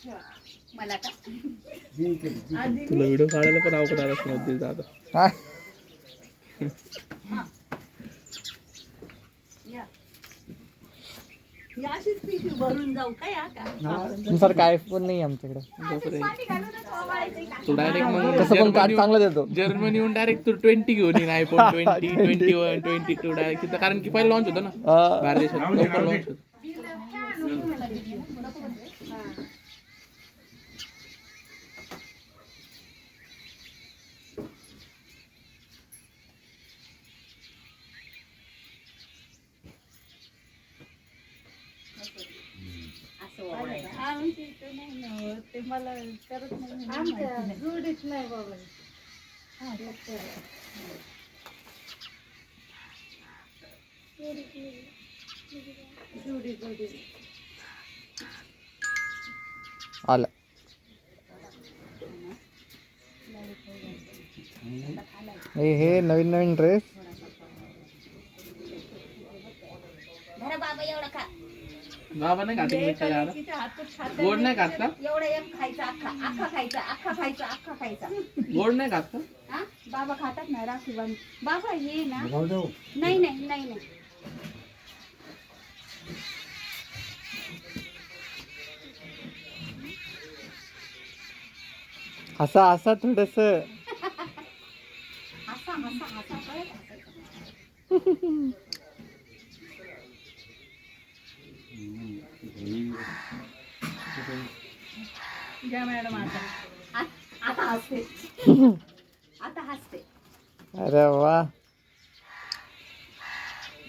मला का तुला व्हिडिओ काढायला पण अवघड आला नव्हते दादा. अशीच पिशवी भरून जाऊ काय तुमचं काय पण नाही आमच्याकडे. तू डायरेक्ट मग कसं पण कार्ड चांगलं देतो. जर्मनीहून डायरेक्ट तू 20 घेऊन येईन आयफोन 20, 21, 22 डायरेक्ट तिथं, कारण की पहिला लॉन्च होतं ना बाहेर देशात, लवकर लॉन्च होतं. ते मला करत नाही जोडीच नाही बाबा. आला हे नवीन नवीन ड्रेस. बाबा एवढा खा. बाबा नाही खात गोड नाही खात का? एवढा एक खायचा अख्खा खायचा अख्खा खायचा. गोड नाही खात का? हा बाबा खातात ना राखी बांध. बाबा ये ना. नाही नाही नाही नाही. हसा हसा थोडस. हसा हसा हसा घ्या मॅडम आता हसते. आता हसते. अरे वा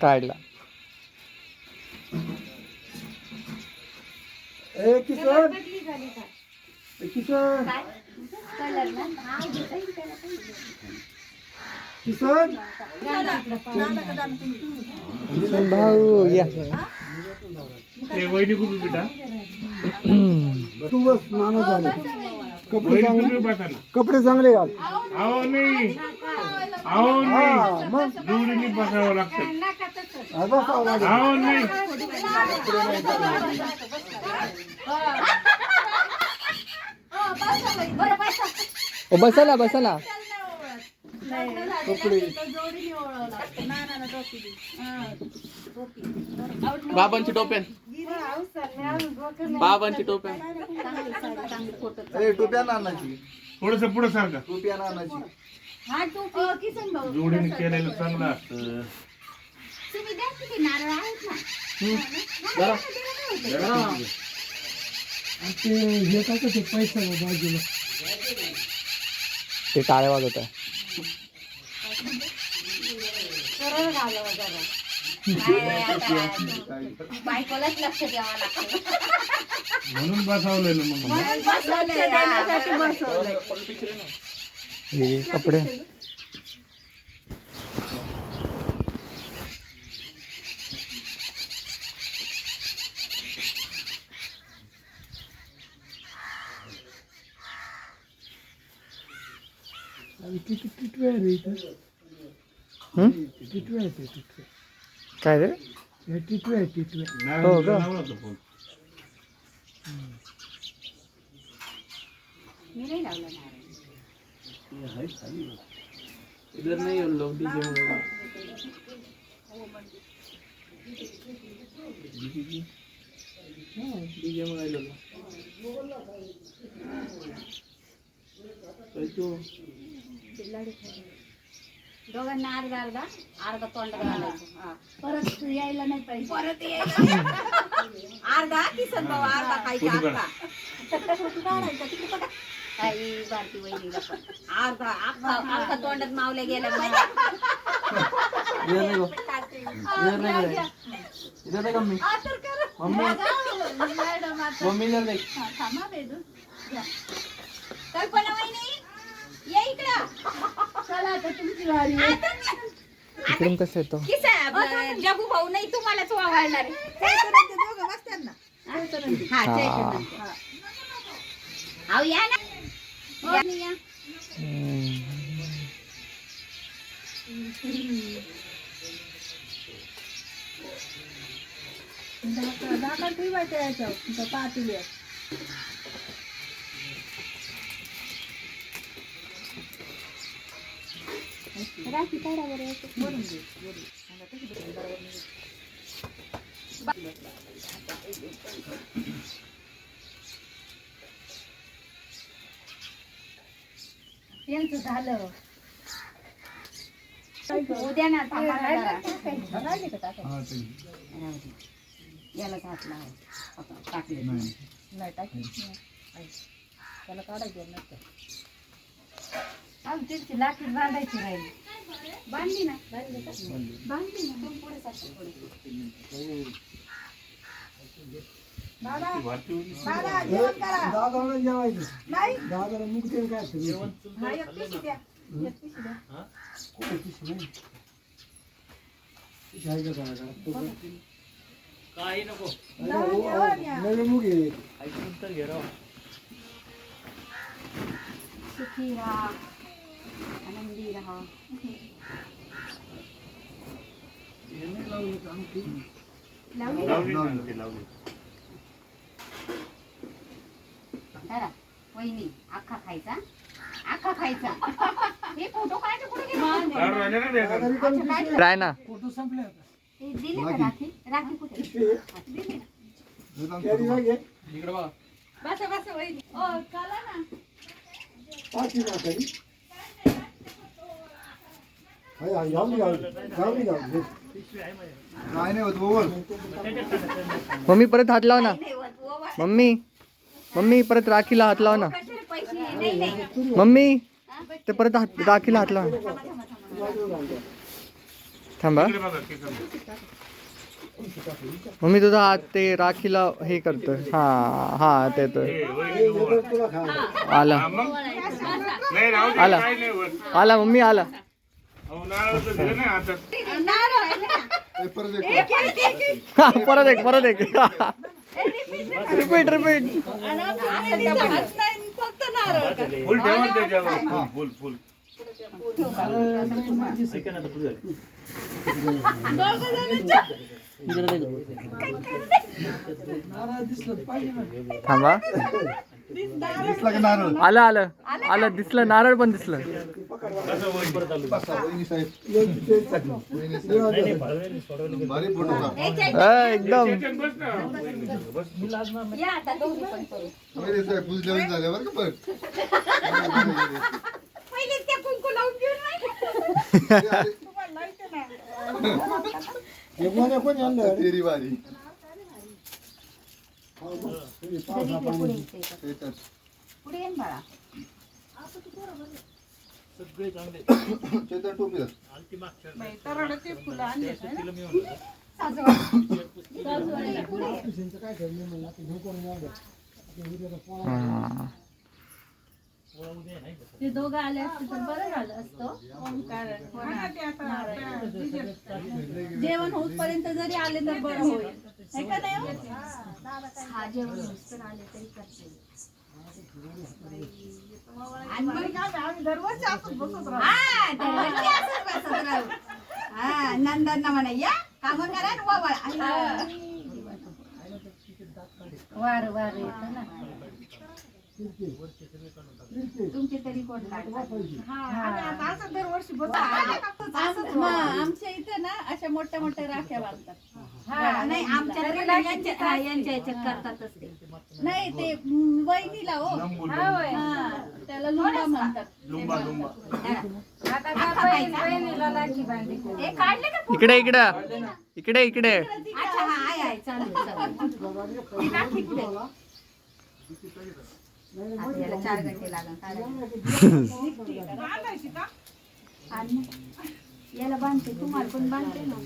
काढला. किशोर किशोर काय कलर ना किशोर भाऊ या. वहिनी कुठे बेटा? तू बस माणूस झाले. कपडे चांगले घाल. अहो नाही, अहो नाही, मग जोडीने बसावं लागतं. अहो नाही, बसाला बसाला. बाबांची टोप्या, बाबांची टोप्या. टोप्या नानाची थोडस पुढे सारखा. टोप्या नानाची. हा टोपी किसन भाऊ जोडीने केलेलं चांगलं असतं. तुम्ही द्या किती नारळ आहेत ना. हे काय ते पैसा बाजूला ते टाळ्या वाजवत आहे. सरळ घालावं जरा. बायकोलाच लक्ष द्यावं लागतं. म्हणून बसवलेलं मग. हे कपडे काय रे? हो का? मी नाही लावलं नारळ. इधर नहीं है लोग डीजे में. डीजे में लोग. तो दोघांना अर्धा अर्धा अर्धा तोंडात घालायचं. परत यायला नाही पाहिजे. परत यायला अर्धा किसन भाऊ अर्धा खायचा काढायचा तिकडे बघा. काही भारती वहिनीला पण अर्धा अख्खा तोंडात मावल्या गेल्या. कल्पना वहिनी या इकडं. चला आता तुमची वारी. इकडून कसं येतो? जगू भाऊ नाही तुम्हालाच वावळणार. दोघं बसतात ना. हा या ना. या. धाका ठेवायचं याच्यावर पातेल्यात. राखी काढा बरं वरून दे त्यांचं झालं उद्या ना याला घातला टाकले नाही टाकली त्याला काढायचं नसतं त्यांची लाकडी बांधायची राहिली बांधली ना बांधली ना पुढे काही नको सुखी राहा आनंदी राहा दादा वहिनी अख्खा खायचा हे फोटो काढायचे कुठे गेले राय ना दिले का राखी राखी कुठे दिली ना इकडे बघा बसा वहिनी ओ चला ना मम्मी परत हात लाव ना मम्मी परत राखीला हात लाव ना मम्मी ते परत राखीला हात लाव थांबा मम्मी तुझा हात ते राखीला हे करतोय हा ते तो आला मम्मी आला परत एक रिपीट थांबा आलं दिसलं नारळ पण दिसलं एकदम पुढे येईन बाळा सगळे चांगले फुलं आणले ते दोघं आले असते तर बरं झालं असतं जेवण होतपर्यंत जरी आले तर बरं होईल का नाही हा जेवण होतपर्यंत आले तरी करते नंदन म्हणा या काम करा वार येत ना तुमचे तरी कोण आमच्या इथं ना अशा मोठ्या मोठ्या राख्या बांधतात नाही आमच्या यांच्या याच्यात करतातच ते नाही ते वहिनीला हो त्याला लुंबा म्हणतात इकडे अच्छा हा आहे चालेल राखी कुठे याला 4 घंटे लागणार याला बांधते तुम्हाला पण बांधते ना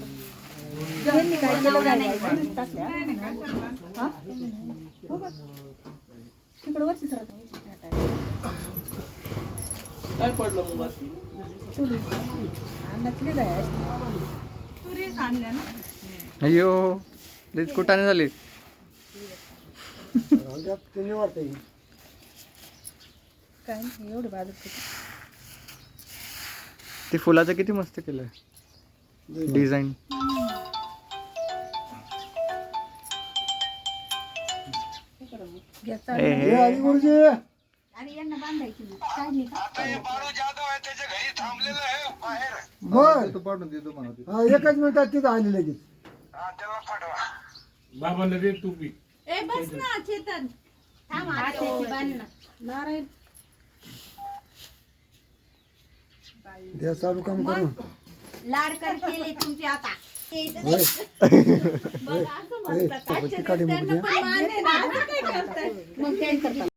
तिकडे वरची काय पडलं मग अयो कुठाने झाली काय एवढं बाजू ते फुलाचं किती मस्त केलंय डिझाईन आणि यांना बांधायची ना काढली का बर पाठवून देतो म्हणा एकच मिनिटात तिथं आली लगेच बाबांना दे तू बी ए बस ना चेतन थांब आत्याची बांध ना नारायण द्या चालू काम करून लाडकर केले तुमचे आता होय. बघा असं म्हणतात. पट्टी काढी त्यांना पण मान आहे ना, असं काय करताय? मग काय करतात